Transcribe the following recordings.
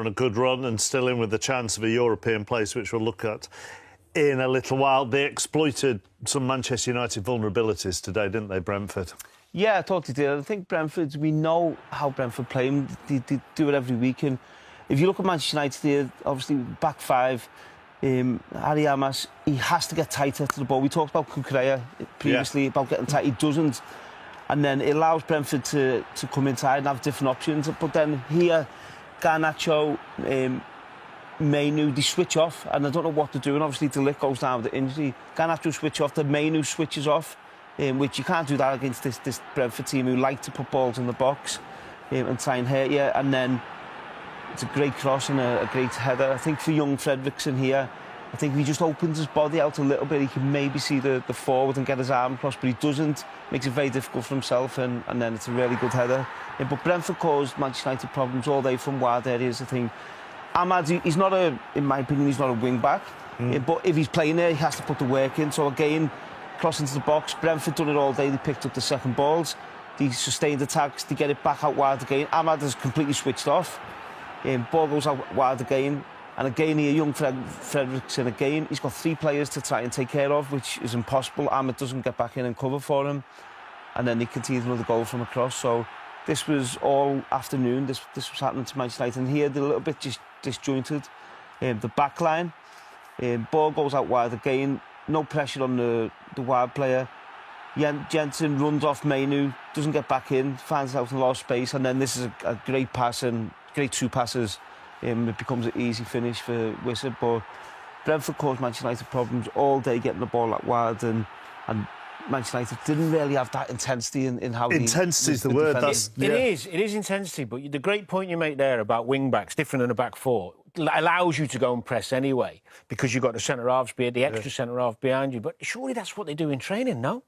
on a good run and still in with the chance of a European place, which we'll look at in a little while. They exploited some Manchester United vulnerabilities today, didn't they, Brentford? Yeah, I thought they did. I think Brentford, we know how Brentford play. They do it every week. And if you look at Manchester United, they're obviously back five. Harry Amas, he has to get tighter to the ball. We talked about Kukurea previously, about getting tight. He doesn't. And then it allows Brentford to come inside and have different options. But then here, Garnacho, Mainu, they switch off, and I don't know what they're doing. Obviously, De Ligt goes down with the injury. Garnacho switch off, the Mainu switches off, which you can't do that against this Brentford team who like to put balls in the box and try and hurt you. And then it's a great cross and a great header. I think for young Fredrickson here, I think if he just opens his body out a little bit, he can maybe see the forward and get his arm across, but he doesn't. Makes it very difficult for himself, and then it's a really good header. But Brentford caused Manchester United problems all day from wide areas, I think. Ahmad, he's not in my opinion, he's not a wing-back. But if he's playing there, he has to put the work in. So again, cross into the box. Brentford done it all day. They picked up the second balls. They sustained attacks. They get it back out wide again. Ahmad has completely switched off. Ball goes out wide again. And again here, young Fredrickson again, he's got three players to try and take care of, which is impossible. Ahmed doesn't get back in and cover for him. And then he concedes another goal from across. So this was all afternoon. This was happening to Manchester United. And here they're a little bit disjointed. The back line, ball goes out wide again. No pressure on the wide player. Jensen runs off Mainu, doesn't get back in, finds out in a lot of space. And then this is a great pass and great two passes. It becomes an easy finish for Wissa, but Brentford caused Manchester United problems all day getting the ball out wide, and Manchester United didn't really have that intensity in how intensity is the word. It is intensity, but the great point you make there about wing backs, different than a back four, allows you to go and press anyway because you've got the centre halves, the extra centre half behind you. But surely that's what they do in training, no?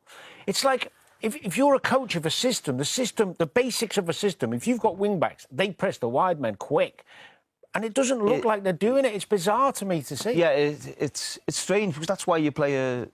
It's like if you're a coach of a system, the basics of a system. If you've got wing backs, they press the wide men quick. And it doesn't look like they're doing it. It's bizarre to me to see. Yeah, it's strange because that's why you play a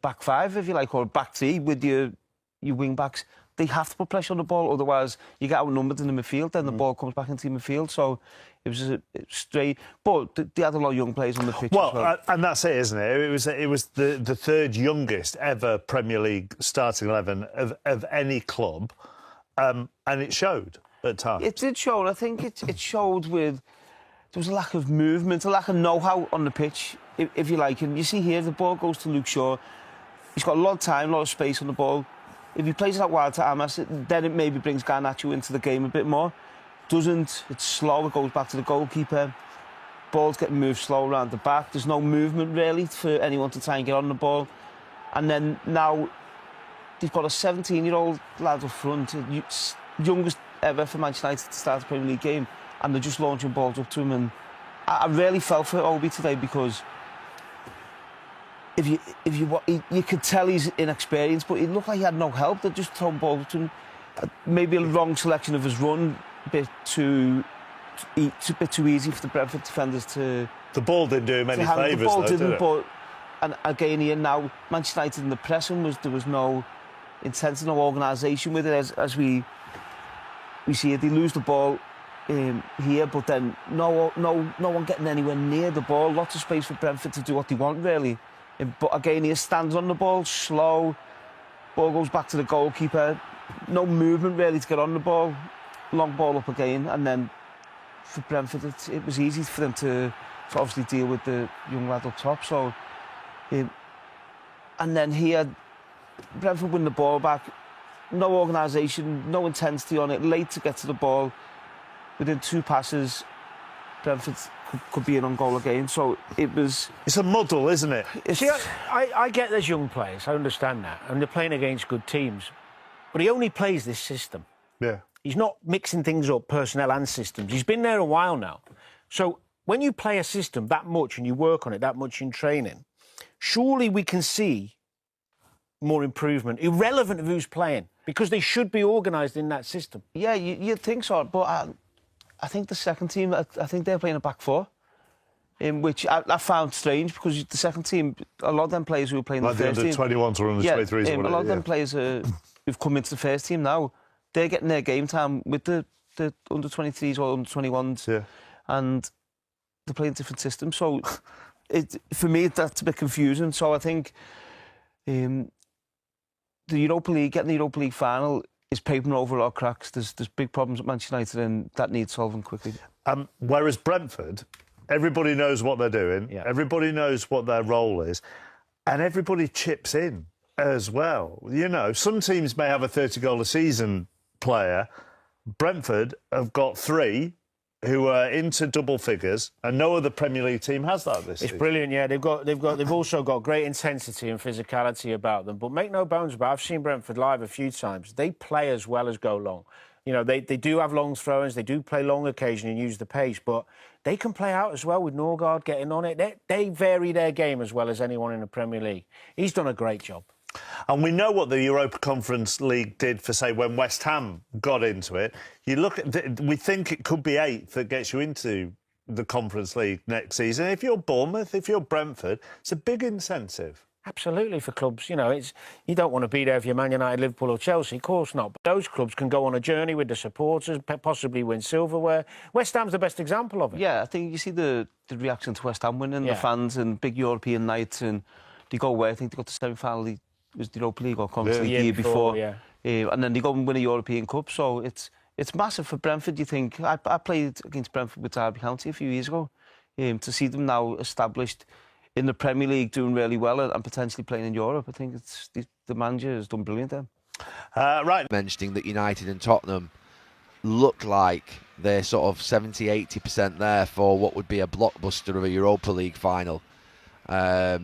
back five, if you like, or a back three with your wing backs. They have to put pressure on the ball, otherwise you get outnumbered in the midfield. Then the ball comes back into the midfield. So it was straight. But they had a lot of young players on the pitch. Well, and that's it, isn't it? It was the third youngest ever Premier League starting 11 of any club, and it showed at times. It did show, and I think it showed with. There was a lack of movement, a lack of know-how on the pitch, if you like. And you see here, the ball goes to Luke Shaw. He's got a lot of time, a lot of space on the ball. If he plays it out wide to Amas, then it maybe brings Garnacho into the game a bit more. Doesn't, it's slow, it goes back to the goalkeeper. Ball's getting moved slow around the back. There's no movement, really, for anyone to try and get on the ball. And then now, they've got a 17-year-old lad up front, youngest ever for Manchester United to start a Premier League game. And they're just launching balls up to him, and I really felt for Obi today because if you could tell he's inexperienced, but it looked like he had no help. They're just throwing balls up to him. Maybe a wrong selection of his run, a bit too easy for the Brentford defenders to. The ball didn't do him any favours, the ball though, didn't, did it? But and again here now, Manchester United in the pressing there was no intensity, no organisation with it as we see it. They lose the ball. Here, but then no one getting anywhere near the ball. Lots of space for Brentford to do what they want, really. But again, he stands on the ball, slow. Ball goes back to the goalkeeper. No movement really to get on the ball. Long ball up again, and then for Brentford, it was easy for them to obviously deal with the young lad up top. So, and then here, Brentford win the ball back. No organisation, no intensity on it. Late to get to the ball. Within two passes, Brentford could be in on goal again. So it was. It's a muddle, isn't it? See, I get there's young players. I understand that, and they're playing against good teams. But he only plays this system. Yeah. He's not mixing things up, personnel and systems. He's been there a while now. So when you play a system that much and you work on it that much in training, surely we can see more improvement, irrelevant of who's playing, because they should be organised in that system. Yeah, you'd think so, but I think the second team, I think they're playing a back four, which I found strange because the second team, a lot of them players who were playing like the first team... 21s or under 23s. A lot of them players who've come into the first team now, they're getting their game time with the under 23s or under 21s. Yeah. and they're playing different systems. So for me, that's a bit confusing. So I think the Europa League, getting the Europa League final is papering over a lot of cracks. There's big problems at Manchester United, and that needs solving quickly. Whereas Brentford, everybody knows what they're doing, everybody knows what their role is, and everybody chips in as well. You know, some teams may have a 30-goal-a-season player. Brentford have got 3 who are into double figures, and no other Premier League team has that this season. It's brilliant, yeah. They've also got great intensity and physicality about them. But make no bones about it, I've seen Brentford live a few times. They play as well as go long. You know, they do have long throw-ins, they do play long occasionally and use the pace, but they can play out as well with Norgard getting on it. They vary their game as well as anyone in the Premier League. He's done a great job. And we know what the Europa Conference League did for, say, when West Ham got into it. You look at, we think it could be 8th that gets you into the Conference League next season. If you're Bournemouth, if you're Brentford, it's a big incentive. Absolutely, for clubs. You know, you don't want to be there if you're Man United, Liverpool or Chelsea, of course not. But those clubs can go on a journey with the supporters, possibly win silverware. West Ham's the best example of it. Yeah, I think you see the reaction to West Ham winning, the fans and big European nights, and they go away. I think they got to semi-final. It was the Europa League or Conference League the year before. And then they go and win a European Cup. So it's massive for Brentford, you think. I played against Brentford with Derby County a few years ago. To see them now established in the Premier League, doing really well and potentially playing in Europe, I think the manager has done brilliant there. Right. Mentioning that United and Tottenham look like they're sort of 70-80% there for what would be a blockbuster of a Europa League final. That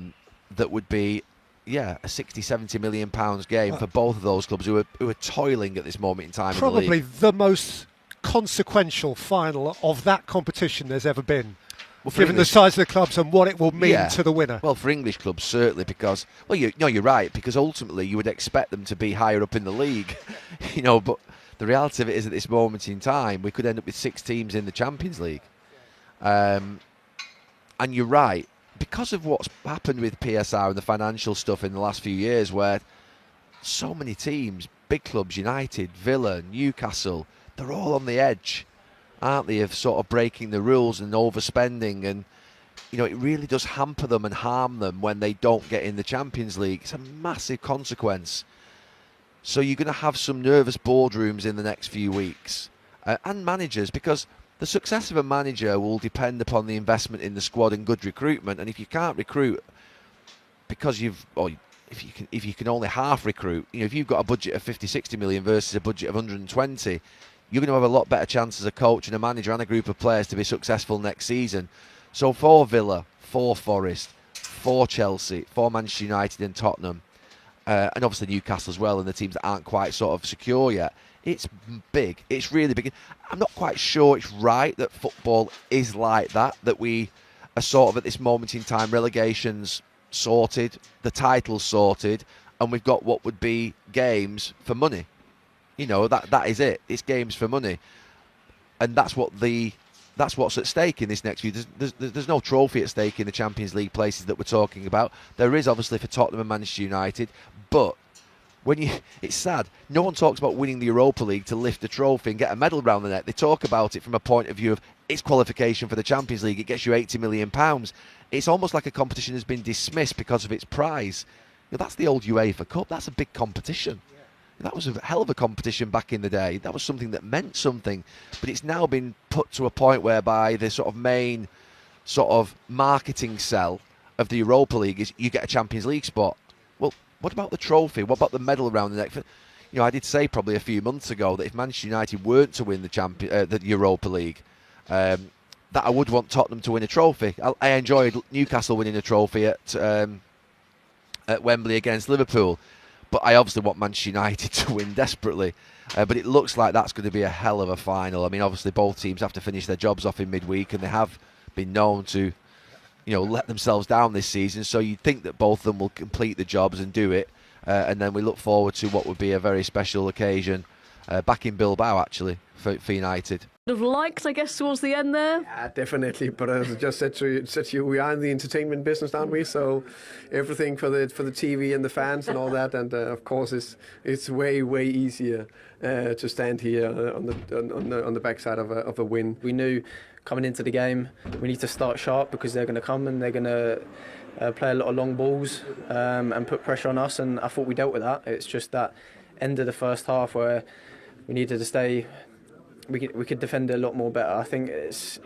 would be, a 60-70 million pounds game for both of those clubs who are toiling at this moment in time. Probably in the league. The most consequential final of that competition there's ever been. Well, given the size of the clubs and what it will mean to the winner. Well, for English clubs, certainly, because, you're right, because ultimately you would expect them to be higher up in the league, but the reality of it is at this moment in time, we could end up with 6 teams in the Champions League. And you're right, because of what's happened with PSR and the financial stuff in the last few years, where so many teams, big clubs, United, Villa, Newcastle, they're all on the edge, aren't they, of sort of breaking the rules and overspending, and it really does hamper them and harm them when they don't get in the Champions League. It's a massive consequence. So you're going to have some nervous boardrooms in the next few weeks, and managers, because the success of a manager will depend upon the investment in the squad and good recruitment. And if you can't recruit because if you can only half recruit, if you've got a budget of 50-60 million versus a budget of 120, you're going to have a lot better chance as a coach and a manager and a group of players to be successful next season. So for Villa, for Forest, for Chelsea, for Manchester United and Tottenham, and obviously Newcastle as well, and the teams that aren't quite sort of secure yet, it's big. It's really big. I'm not quite sure it's right that football is like that we are sort of at this moment in time, relegations sorted, the titles sorted, and we've got what would be games for money. That is it. It's games for money, and that's what's at stake in this next few. There's no trophy at stake in the Champions League places that we're talking about. There is obviously for Tottenham and Manchester United, but it's sad. No one talks about winning the Europa League to lift a trophy and get a medal around the neck. They talk about it from a point of view of its qualification for the Champions League. It gets you £80 million. It's almost like a competition has been dismissed because of its prize. That's the old UEFA Cup. That's a big competition. That was a hell of a competition back in the day. That was something that meant something. But it's now been put to a point whereby the sort of main sort of marketing sell of the Europa League is you get a Champions League spot. Well, what about the trophy? What about the medal around the neck? I did say probably a few months ago that if Manchester United weren't to win the Europa League, that I would want Tottenham to win a trophy. I enjoyed Newcastle winning a trophy at Wembley against Liverpool. But I obviously want Manchester United to win desperately. But it looks like that's going to be a hell of a final. I mean, obviously both teams have to finish their jobs off in midweek, and they have been known to, let themselves down this season. So you'd think that both of them will complete the jobs and do it. And then we look forward to what would be a very special occasion back in Bilbao, actually, for United. Of liked, I guess, towards the end there. Yeah, definitely. But as I just said to you, we are in the entertainment business, aren't we? So everything for the TV and the fans and all that, and of course, it's way easier to stand here on the backside of a win. We knew coming into the game. We need to start sharp because they're going to come and they're going to play a lot of long balls and put pressure on us. And I thought we dealt with that. It's just that end of the first half where we needed to stay. We could defend it a lot more better. I think it's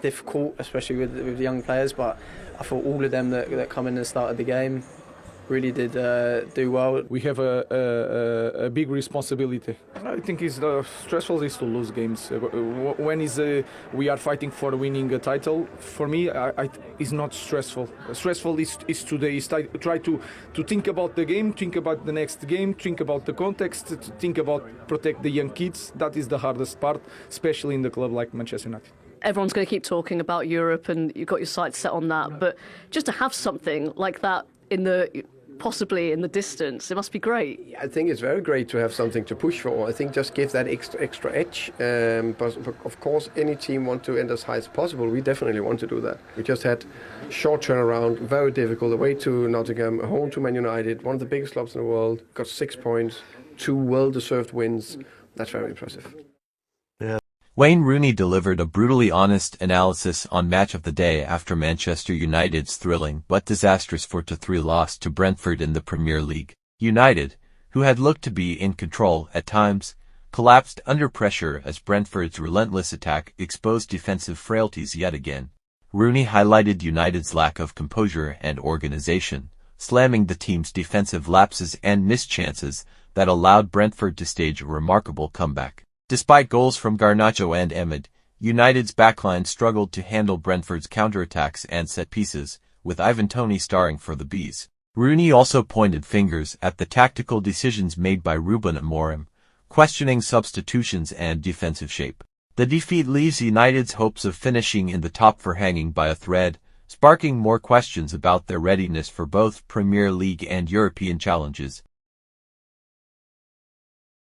difficult, especially with the young players. But I thought all of them that come in and started the game really did do well. We have a big responsibility. I think it's stressful is to lose games. When we are fighting for winning a title, for me, it's not stressful. Stressful is today. Is try to think about the game, think about the next game, think about the context, think about protect the young kids. That is the hardest part, especially in the club like Manchester United. Everyone's going to keep talking about Europe and you've got your sights set on that, but just to have something like that possibly in the distance, it must be great. I think it's very great to have something to push for. I think just give that extra edge. But of course, any team want to end as high as possible. We definitely want to do that. We just had short turnaround, very difficult. Away to Nottingham, home to Man United, one of the biggest clubs in the world. Got 6 points, 2 well-deserved wins. That's very impressive. Wayne Rooney delivered a brutally honest analysis on Match of the Day after Manchester United's thrilling but disastrous 4-3 loss to Brentford in the Premier League. United, who had looked to be in control at times, collapsed under pressure as Brentford's relentless attack exposed defensive frailties yet again. Rooney highlighted United's lack of composure and organization, slamming the team's defensive lapses and missed chances that allowed Brentford to stage a remarkable comeback. Despite goals from Garnacho and Ahmed, United's backline struggled to handle Brentford's counterattacks and set-pieces, with Ivan Toney starring for the Bees. Rooney also pointed fingers at the tactical decisions made by Rúben Amorim, questioning substitutions and defensive shape. The defeat leaves United's hopes of finishing in the top four hanging by a thread, sparking more questions about their readiness for both Premier League and European challenges.